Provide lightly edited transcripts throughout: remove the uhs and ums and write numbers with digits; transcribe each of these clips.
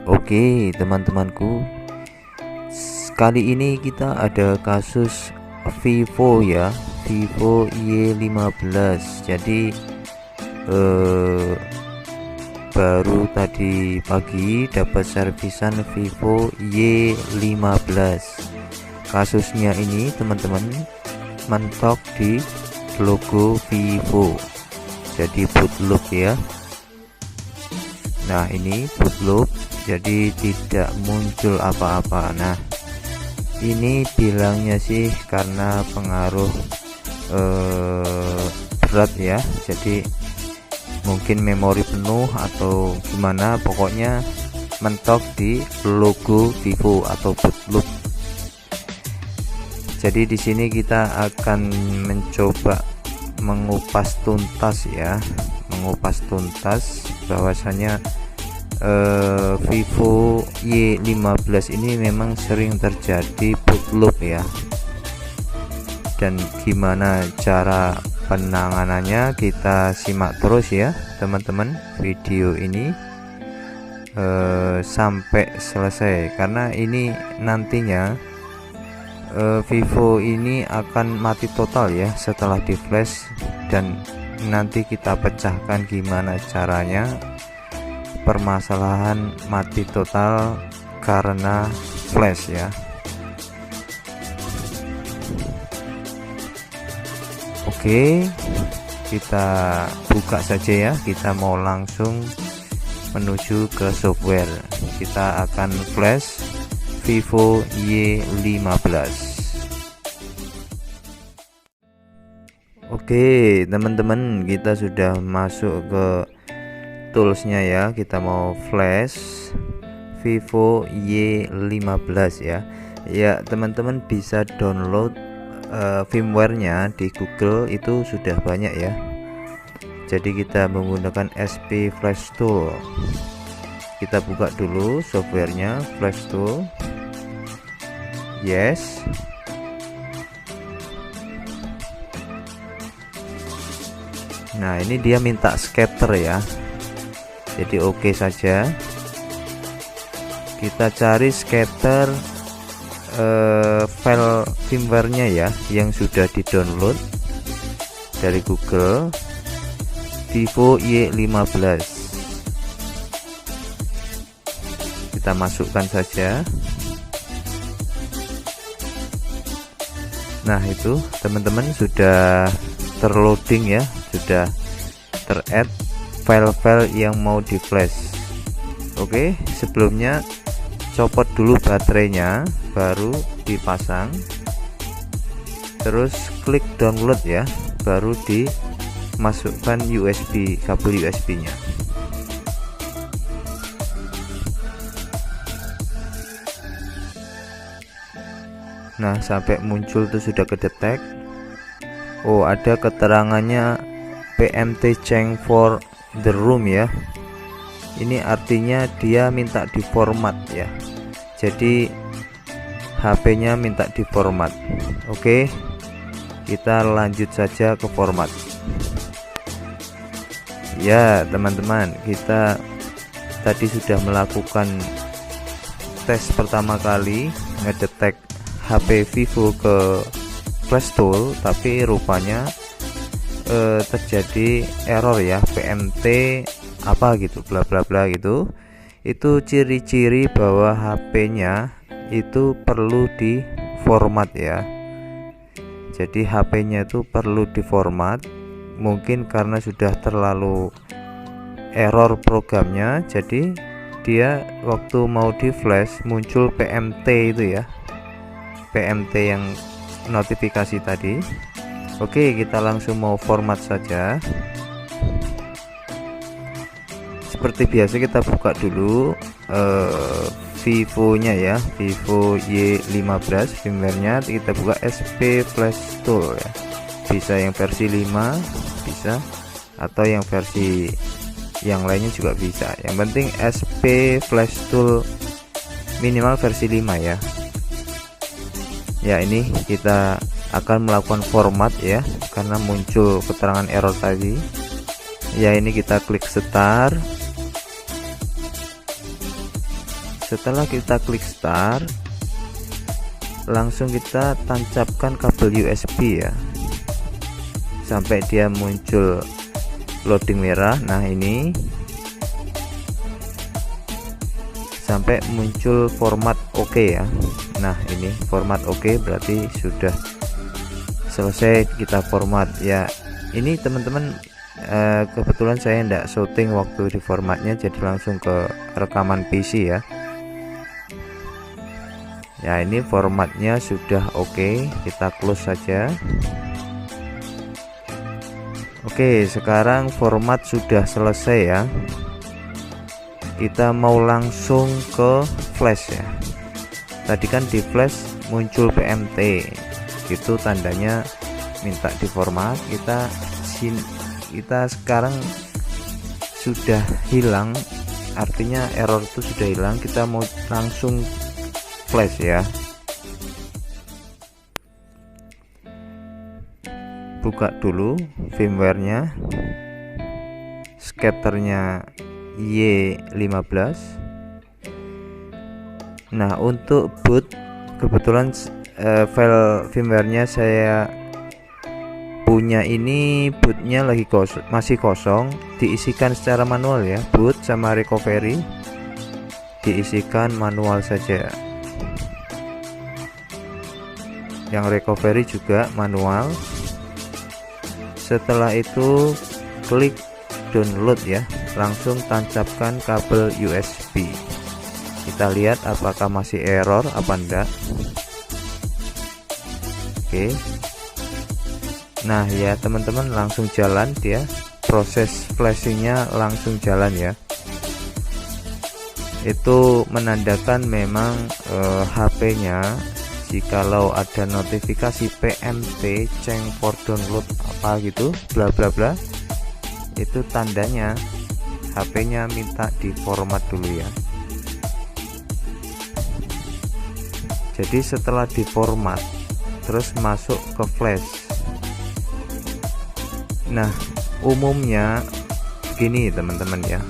Oke, teman-temanku, kali ini kita ada kasus Vivo ya, Vivo Y15. Jadi baru tadi pagi dapat servisan Vivo Y15. Kasusnya ini teman-teman mentok di logo Vivo, jadi boot loop ya. Nah, ini boot loop, jadi tidak muncul apa-apa. Nah, ini bilangnya sih karena pengaruh berat ya, jadi mungkin memori penuh atau gimana, pokoknya mentok di logo Vivo atau boot loop. Jadi di sini kita akan mencoba mengupas tuntas ya, mengupas tuntas bahwasanya Vivo Y15 ini memang sering terjadi boot loop ya. Dan gimana cara penanganannya, kita simak terus ya teman-teman video ini sampai selesai, karena ini nantinya Vivo ini akan mati total ya setelah di flash, dan nanti kita pecahkan gimana caranya permasalahan mati total karena flash ya. Oke, kita buka saja ya, kita mau langsung menuju ke software. Kita akan flash Vivo Y15. Oke teman-teman, kita sudah masuk ke toolsnya ya. Kita mau flash Vivo Y15 ya. Ya teman-teman bisa download firmware-nya di Google, itu sudah banyak ya. Jadi kita menggunakan SP Flash Tool. Kita buka dulu softwarenya, Flash Tool. Yes. Nah, ini dia minta scatter ya. Jadi oke saja. Kita cari scatter file firmware-nya ya, yang sudah di-download dari Google, Vivo Y15. Kita masukkan saja. Nah, itu teman-teman sudah terloading ya, sudah ter-add file-file yang mau di flash. Oke, sebelumnya copot dulu baterainya, baru dipasang, terus klik download ya, baru dimasukkan USB, kabel USB nya. Nah, sampai muncul tuh sudah kedetek. Oh, ada keterangannya PMT change for the room ya. Ini artinya dia minta diformat ya. Jadi HP-nya minta diformat. Oke, kita lanjut saja ke format. Ya teman-teman, kita tadi sudah melakukan tes pertama kali ngedetek HP Vivo ke Flash Tool, tapi rupanya terjadi error ya, PMT apa gitu, bla bla bla gitu. Itu ciri-ciri bahwa HP-nya itu perlu diformat ya. Jadi HP-nya itu perlu diformat, mungkin karena sudah terlalu error programnya, jadi dia waktu mau di flash muncul PMT itu ya, PMT yang notifikasi tadi. Oke, kita langsung mau format saja. Seperti biasa kita buka dulu Vivo nya ya, Vivo Y15 firmware-nya. Kita buka SP Flash Tool ya, bisa yang versi 5 bisa, atau yang versi yang lainnya juga bisa. Yang penting SP Flash Tool minimal versi 5 ya. Ya, ini kita akan melakukan format ya, karena muncul keterangan error tadi. Ya, ini kita klik start. Setelah kita klik start, langsung kita tancapkan kabel USB ya, sampai dia muncul loading merah. Nah ini sampai muncul format oke ya. Nah ini format oke, berarti sudah selesai kita format ya. Ini teman-teman, kebetulan saya tidak syuting waktu di formatnya, jadi langsung ke rekaman PC ya. Ya ini formatnya sudah oke, kita close saja. Oke, sekarang format sudah selesai ya. Kita mau langsung ke flash ya. Tadi kan di flash muncul PMT, itu tandanya minta diformat. Kita sekarang sudah hilang, artinya error itu sudah hilang. Kita mau langsung flash ya. Buka dulu firmware-nya, scatternya Y15. Nah untuk boot, kebetulan file firmware-nya saya punya ini, bootnya lagi masih kosong, diisikan secara manual ya. Boot sama recovery diisikan manual saja, yang recovery juga manual. Setelah itu klik download ya, langsung tancapkan kabel USB. Kita lihat apakah masih error apa enggak. Oke. Nah ya teman-teman, langsung jalan dia, proses flashingnya langsung jalan ya. Itu menandakan memang HP-nya jikalau ada notifikasi PMT change for download apa gitu bla bla bla, itu tandanya HP-nya minta diformat dulu ya. Jadi setelah diformat terus masuk ke flash. Nah umumnya gini teman-teman ya,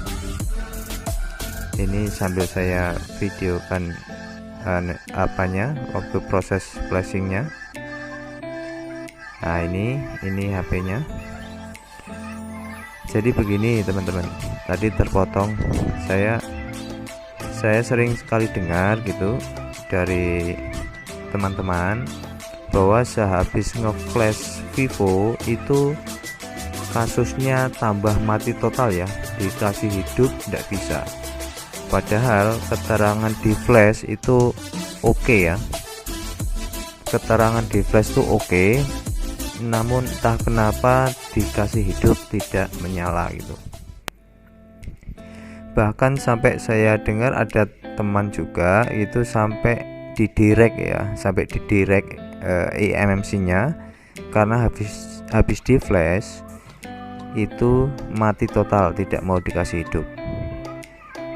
ini sambil saya videokan apanya waktu proses flashingnya. Nah ini HP-nya. Jadi begini teman-teman, tadi terpotong. Saya sering sekali dengar gitu dari teman-teman bahwa sehabis nge-flash Vivo itu kasusnya tambah mati total ya, dikasih hidup tidak bisa. Padahal keterangan di flash itu oke ya, keterangan di flash itu oke, namun entah kenapa dikasih hidup tidak menyala gitu. Bahkan sampai saya dengar ada teman juga itu sampai didirect ya, sampai didirect eMMC-nya karena habis di flash itu mati total, tidak mau dikasih hidup.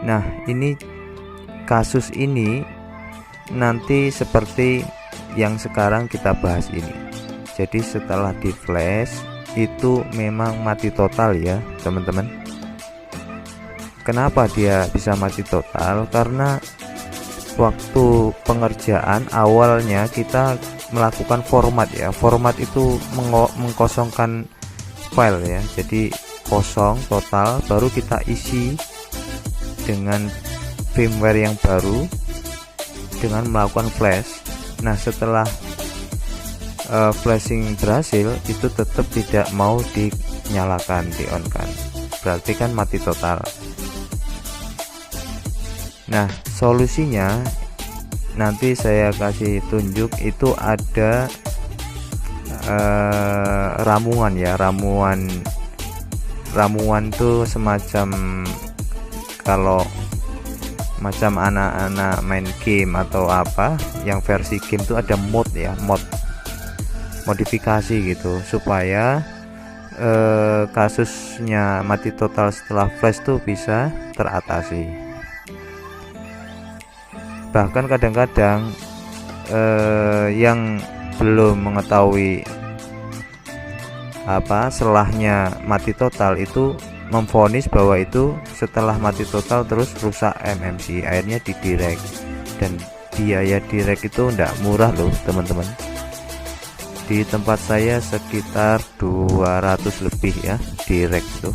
Nah ini kasus ini nanti seperti yang sekarang kita bahas ini. Jadi setelah di flash itu memang mati total ya teman-teman. Kenapa dia bisa mati total? Karena waktu pengerjaan awalnya kita melakukan format ya, format itu mengkosongkan file ya, jadi kosong total, baru kita isi dengan firmware yang baru dengan melakukan flash. Nah setelah flashing berhasil, itu tetap tidak mau dinyalakan, di on kan, berarti kan mati total. Nah solusinya nanti saya kasih tunjuk, itu ada ramuan ya, ramuan tuh semacam, kalau macam anak-anak main game atau apa yang versi game tuh ada mod ya, modifikasi gitu supaya kasusnya mati total setelah flash tuh bisa teratasi. Bahkan kadang-kadang yang belum mengetahui apa selahnya mati total itu memvonis bahwa itu setelah mati total terus rusak MMC, akhirnya di direct. Dan biaya direct itu enggak murah loh teman-teman, di tempat saya sekitar 200 lebih ya direct itu.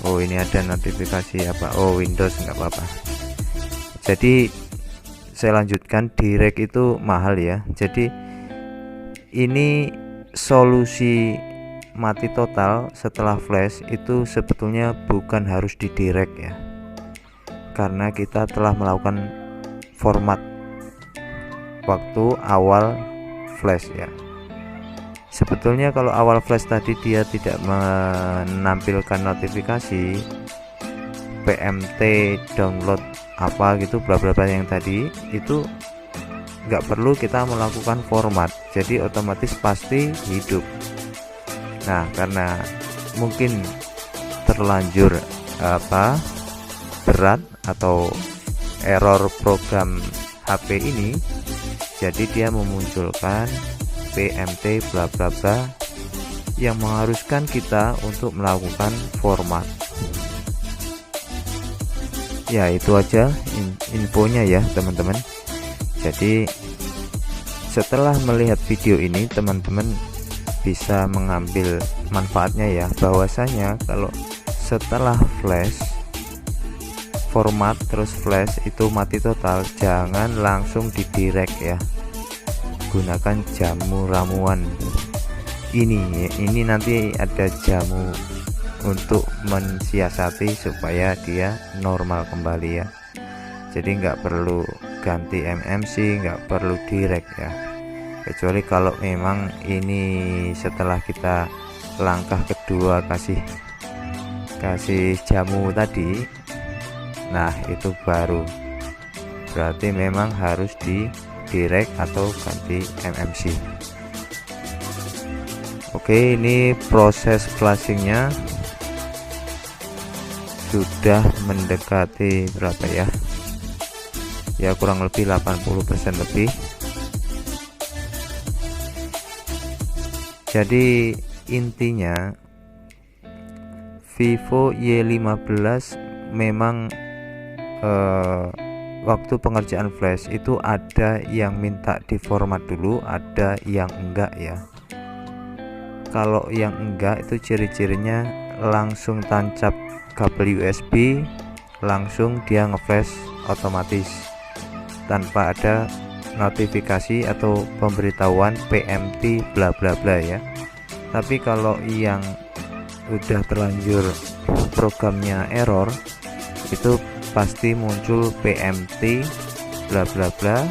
Oh ini ada notifikasi apa, oh Windows, nggak apa-apa. Jadi saya lanjutkan, direct itu mahal ya. Jadi ini solusi mati total setelah flash itu sebetulnya bukan harus di direct ya, karena kita telah melakukan format waktu awal flash ya. Sebetulnya kalau awal flash tadi dia tidak menampilkan notifikasi PMT download apa gitu bla bla bla yang tadi itu, nggak perlu kita melakukan format, jadi otomatis pasti hidup. Nah karena mungkin terlanjur berat atau error program HP ini, jadi dia memunculkan PMT bla bla bla yang mengharuskan kita untuk melakukan format. Ya itu aja infonya ya teman-teman. Jadi setelah melihat video ini teman-teman bisa mengambil manfaatnya ya, bahwasanya kalau setelah flash format terus flash itu mati total, jangan langsung di direct ya, gunakan jamu ramuan. Ini nanti ada jamu untuk mensiasati supaya dia normal kembali ya. Jadi nggak perlu ganti MMC, nggak perlu direct ya, kecuali kalau memang ini setelah kita langkah kedua kasih jamu tadi, nah itu baru berarti memang harus di direct atau ganti MMC. Oke, ini proses flashingnya sudah mendekati berapa ya, kurang lebih 80% lebih. Jadi intinya Vivo Y15 memang waktu pengerjaan flash itu ada yang minta diformat dulu, ada yang enggak ya. Kalau yang enggak itu ciri-cirinya langsung tancap kabel USB, langsung dia ngeflash otomatis tanpa ada notifikasi atau pemberitahuan PMT bla bla bla ya. Tapi kalau yang udah terlanjur programnya error itu pasti muncul PMT bla bla bla,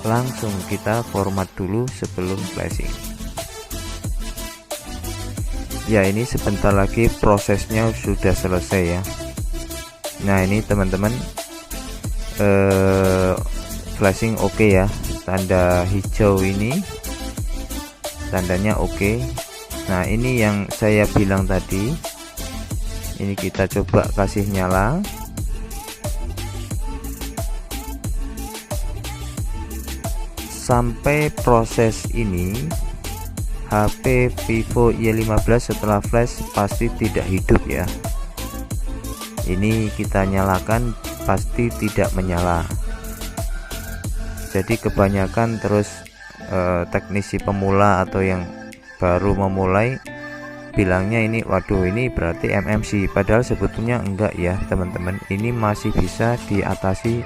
langsung kita format dulu sebelum flashing. Ya ini sebentar lagi prosesnya sudah selesai ya. Nah ini teman-teman flashing oke ya, tanda hijau ini tandanya oke. Nah ini yang saya bilang tadi, ini kita coba kasih nyala. Sampai proses ini HP Vivo Y15 setelah flash pasti tidak hidup ya. Ini kita nyalakan pasti tidak menyala. Jadi kebanyakan terus teknisi pemula atau yang baru memulai bilangnya ini waduh ini berarti MMC, padahal sebetulnya enggak ya teman-teman. Ini masih bisa diatasi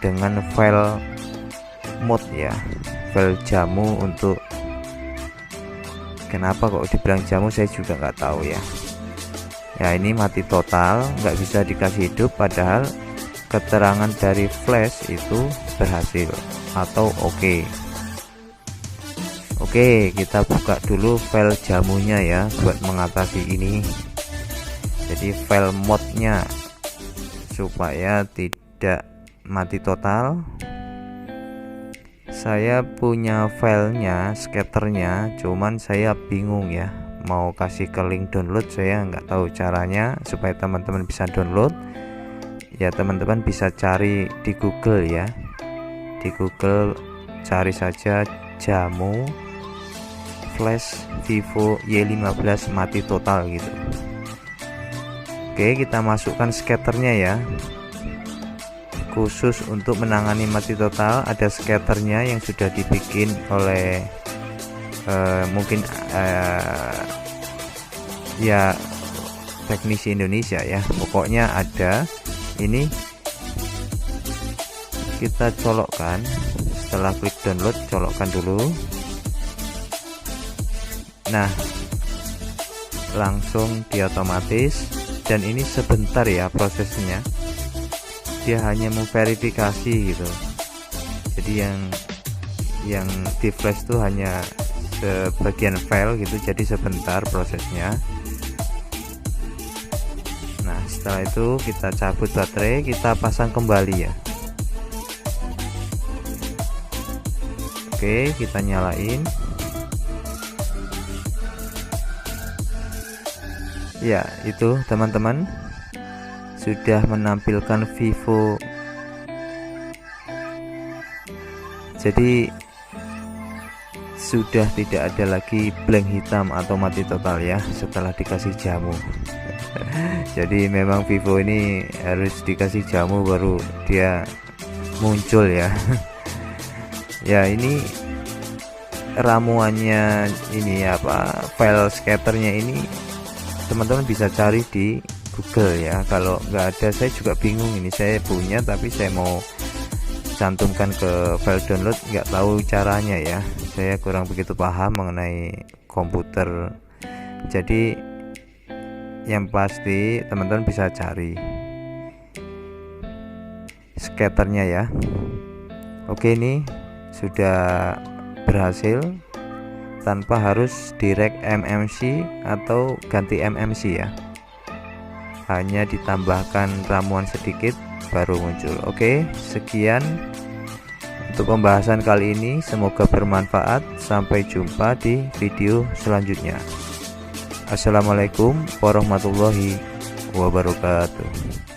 dengan file mode ya, file jamu. Untuk kenapa kok dibilang jamu saya juga nggak tahu ya. Ya ini mati total, nggak bisa dikasih hidup, padahal keterangan dari flash itu berhasil atau oke. Oke, kita buka dulu file jamunya ya buat mengatasi ini. Jadi file modnya supaya tidak mati total. Saya punya filenya, skaternya, cuman saya bingung ya mau kasih ke link download. Saya nggak tahu caranya supaya teman-teman bisa download ya. Teman-teman bisa cari di Google ya, di Google cari saja jamu flash Vivo Y15 mati total gitu. Oke, kita masukkan skaternya ya. Khusus untuk menangani mati total ada skaternya yang sudah dibikin oleh mungkin ya teknisi Indonesia ya. Pokoknya ada ini, kita colokkan. Setelah klik download, colokkan dulu. Nah, langsung dia otomatis, dan ini sebentar ya prosesnya. Dia hanya memverifikasi gitu. Jadi yang di flash itu hanya sebagian file gitu, jadi sebentar prosesnya. Nah, setelah itu kita cabut baterai, kita pasang kembali ya. Oke, kita nyalain. Ya, itu teman-teman sudah menampilkan Vivo. Jadi sudah tidak ada lagi blank hitam atau mati total ya setelah dikasih jamu. Jadi memang Vivo ini harus dikasih jamu baru dia muncul ya. Ya, ini ramuannya, ini apa, file skaternya ini teman-teman bisa cari di Google ya. Kalau nggak ada, saya juga bingung, ini saya punya tapi saya mau cantumkan ke file download, nggak tahu caranya ya. Saya kurang begitu paham mengenai komputer. Jadi yang pasti teman-teman bisa cari skaternya ya. Oke, ini sudah berhasil tanpa harus direct MMC atau ganti MMC ya, hanya ditambahkan ramuan sedikit baru muncul. Oke, sekian untuk pembahasan kali ini, semoga bermanfaat. Sampai jumpa di video selanjutnya. Assalamualaikum warahmatullahi wabarakatuh.